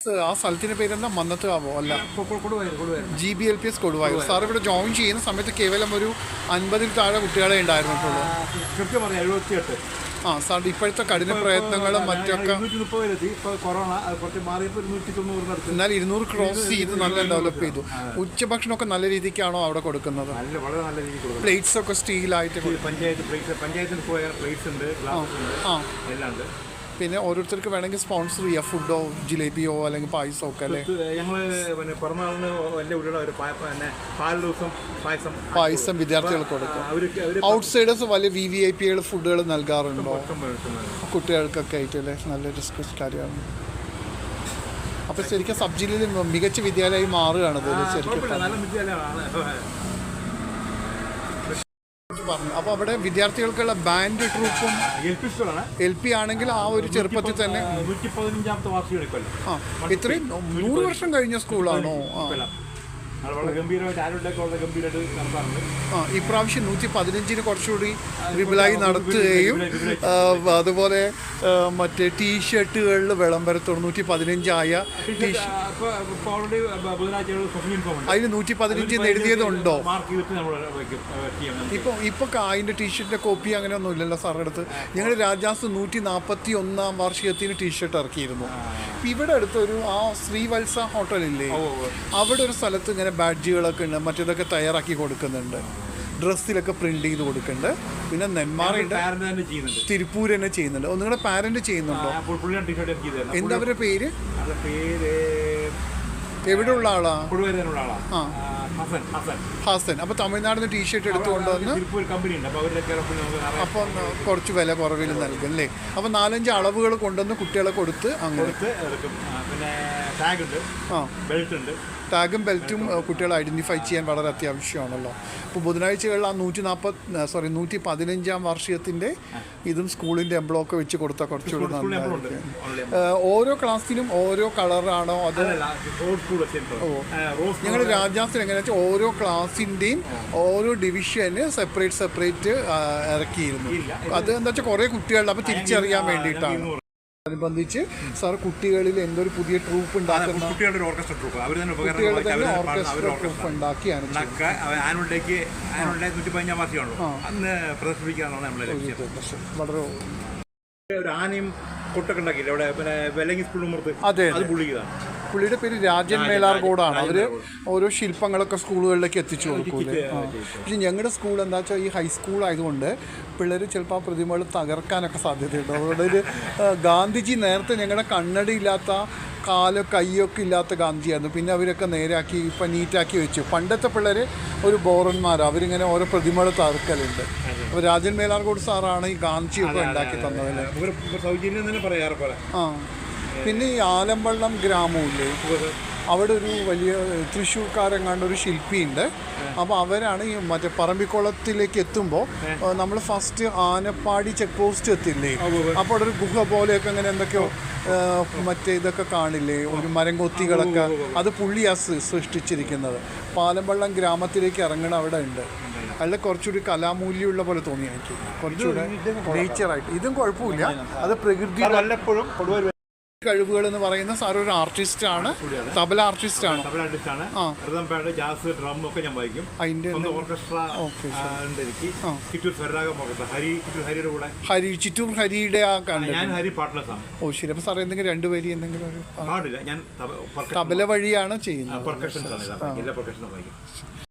ആ സ്ഥലത്തിൻ്റെ പേരെന്താ മന്നത്തുകാവോ അല്ല GBLPS കൊടുവായൂർ. സാർ ഇവിടെ ജോയിൻ ചെയ്യുന്ന സമയത്ത് കേവലം ഒരു 50-ൽ താഴെ കുട്ടികളെ ഉണ്ടായിരുന്നിട്ടുള്ളൂ. ആ സാർ ഇപ്പോഴത്തെ കഠിന പ്രയത്നങ്ങളും മറ്റൊക്കെ എന്നാൽ 200 ക്രോസ് ചെയ്ത് നല്ല ഡെവലപ്പ് ചെയ്തു. ഉച്ചഭക്ഷണമൊക്കെ നല്ല രീതിക്കാണോ അവിടെ കൊടുക്കുന്നത്? പ്ലേറ്റ്സ് ഒക്കെ സ്റ്റീലായിട്ട് പിന്നെ ഓരോരുത്തർക്ക് വേണമെങ്കിൽ സ്പോൺസർ ചെയ്യാം, ഫുഡോ ജിലേബിയോ അല്ലെങ്കിൽ പായസമോ ഒക്കെ അല്ലേ? പായസം വിദ്യാർത്ഥികൾക്ക് കൊടുക്കും. ഔട്ട്സൈഡേഴ്സ് വലിയ VVIP ഫുഡുകൾ നൽകാറുണ്ടോ കുട്ടികൾക്കൊക്കെ ആയിട്ടല്ലേ? നല്ലൊരു കാര്യമാണ്. അപ്പോൾ ശരിക്കും സബ് ജില്ലയിൽ മികച്ച വിദ്യാലയമായി മാറുകയാണത് ശരിക്കും. അപ്പോൾ അവിടെ വിദ്യാർത്ഥികൾക്കുള്ള ബാൻഡ് ട്രൂപ്പും LP ആണെങ്കിൽ ആ ഒരു ചെറുപ്പത്തിൽ തന്നെ ഇത്രയും 100 വർഷം കഴിഞ്ഞ സ്കൂളാണോ? ഇപ്രാവശ്യം 115-ന് കുറച്ചുകൂടി വിപുലമായി നടത്തുകയും അതുപോലെ മറ്റേ ടീഷർട്ടുകളിൽ വിളംബരത്തോട് 115 ആയ അതിന് 115 എഴുതിയതുണ്ടോ? ഇപ്പൊ അതിന്റെ ടീഷർട്ടിന്റെ കോപ്പി അങ്ങനെ ഒന്നും ഇല്ലല്ലോ സാറിൻ്റെ അടുത്ത്. ഞങ്ങൾ രാജാസ് 141-ാം വാർഷികത്തിന് ടീഷർട്ട് ഇറക്കിയിരുന്നു. ഇവിടെ അടുത്തൊരു ആ ശ്രീവത്സ ഹോട്ടലില്ലേ, അവിടെ ഒരു സ്ഥലത്ത് ഇങ്ങനെ ബാഡ്ജുകളൊക്കെ ഉണ്ട്, മറ്റേതൊക്കെ തയ്യാറാക്കി കൊടുക്കുന്നുണ്ട്, ഡ്രസ്സിലൊക്കെ പ്രിന്റ് ചെയ്ത് കൊടുക്കുന്നുണ്ട്. പിന്നെ നെന്മാറയുണ്ട്, തിരുപ്പൂർ തന്നെ ചെയ്യുന്നുണ്ട്. നിങ്ങളുടെ പാരന്റ് ചെയ്യുന്നുണ്ടോ? എന്താ അവരുടെ പേര്? എവിടെ ഉള്ള ആളാ? ഹസൻ. അപ്പോൾ തമിഴ്നാടിന് ടീഷർട്ട് എടുത്തുകൊണ്ട് വന്ന് അപ്പം കുറച്ച് വില കുറവിൽ നൽകും അല്ലേ? അപ്പോൾ 4-5 അളവുകൾ കൊണ്ടുവന്ന് കുട്ടികളെ കൊടുത്ത് അങ്ങനെ ടാഗും ബെൽറ്റും കുട്ടികളെ ഐഡൻറ്റിഫൈ ചെയ്യാൻ വളരെ അത്യാവശ്യമാണല്ലോ. അപ്പോൾ ബുധനാഴ്ചകളിൽ ആ 115-ാം വാർഷികത്തിൻ്റെ ഇതും സ്കൂളിൻ്റെ എംബ്ലോക്ക് വെച്ച് കൊടുത്താൽ കുറച്ചുകൂടി നന്നായിരിക്കും. ഓരോ ക്ലാസ്സിനും ഓരോ കളറാണോ? അത് ഞങ്ങൾ രാജാസിൽ എങ്ങനെയാ വെച്ചാൽ ഓരോ ക്ലാസ്സിൻ്റെയും ഓരോ ഡിവിഷന് സെപ്പറേറ്റ് ഇറക്കിയിരുന്നു. അത് എന്താ വെച്ചാൽ കുറേ കുട്ടികളുടെ അപ്പോൾ തിരിച്ചറിയാൻ വേണ്ടിയിട്ടാണ്. അനുബന്ധിച്ച് സാർ കുട്ടികളിൽ എന്തൊരു പുതിയ ട്രൂപ്പ് ഉണ്ടാക്കുന്ന ഓർക്കസ്ട്ര ട്രൂപ്പ് ഉണ്ടാക്കിയാണ് വളരെ ഒരു ആനയും കൊട്ടൊക്കെ ഉണ്ടാക്കിയില്ല അവിടെ. പിന്നെ വെല്ലങ്ങി സ്കൂൾ അതെ, പുള്ളിയുടെ പേര് രാജൻ മേലാർകോടാണ്. അവർ ഓരോ ശില്പങ്ങളൊക്കെ സ്കൂളുകളിലേക്ക് എത്തിച്ചു കൊടുക്കൂലേ. പക്ഷെ ഞങ്ങളുടെ സ്കൂൾ എന്താ വെച്ചാൽ ഈ ഹൈസ്കൂൾ ആയതുകൊണ്ട് പിള്ളേർ ചിലപ്പോൾ ആ പ്രതിമകൾ തകർക്കാനൊക്കെ സാധ്യതയുണ്ട്. അതുകൊണ്ട് ഒരു ഗാന്ധിജി നേരത്തെ ഞങ്ങളുടെ കണ്ണടയില്ലാത്ത കൈയൊക്കെ ഇല്ലാത്ത ഗാന്ധിജിയായിരുന്നു. പിന്നെ അവരൊക്കെ നേരാക്കി ഇപ്പം നീറ്റാക്കി വെച്ചു. പണ്ടത്തെ പിള്ളേർ ഒരു ബോറന്മാർ, അവരിങ്ങനെ ഓരോ പ്രതിമകൾ തകർക്കലുണ്ട്. അപ്പോൾ രാജൻ മേലാർകോട് സാറാണ് ഈ ഗാന്ധിജിയൊക്കെ ഉണ്ടാക്കി തന്നതല്ലേ. ആ പിന്നെ ഈ ആലമ്പള്ളം ഗ്രാമമില്ലേ, അവിടെ ഒരു വലിയ തൃശ്ശൂർക്കാരെങ്ങാണ്ട് ഒരു ശില്പിയുണ്ട്. അപ്പോൾ അവരാണ് ഈ മറ്റേ പറമ്പിക്കുളത്തിലേക്ക് എത്തുമ്പോൾ നമ്മൾ ഫസ്റ്റ് ആനപ്പാടി ചെക്ക് പോസ്റ്റ് എത്തില്ലേ, അപ്പോൾ അവിടെ ഒരു ഗുഹ പോലെയൊക്കെ അങ്ങനെ എന്തൊക്കെയോ മറ്റേ ഇതൊക്കെ കാണില്ലേ, ഒരു മരംകൊത്തികളൊക്കെ, അത് പുള്ളിയാ സൃഷ്ടിച്ചിരിക്കുന്നത്. പാലമ്പള്ളം ഗ്രാമത്തിലേക്ക് ഇറങ്ങണ അവിടെ ഉണ്ട്. അല്ല കുറച്ചുകൂടി കലാമൂല്യമുള്ള പോലെ തോന്നി എനിക്ക്, കുറച്ചുകൂടെ നേച്ചറായിട്ട്. ഇതും കുഴപ്പമില്ല, അത് പ്രകൃതി കഴിവുകൾ എന്ന് പറയുന്ന സാർ ഒരു ആർട്ടിസ്റ്റാണ്, തബല ആർട്ടിസ്റ്റാണ്. ചിറ്റൂർ ഹരിയുടെ ആ ഓ ശരി. അപ്പൊ സാർ എന്തെങ്കിലും 2 വരി എന്തെങ്കിലും തബല വഴിയാണ് ചെയ്യുന്നത്.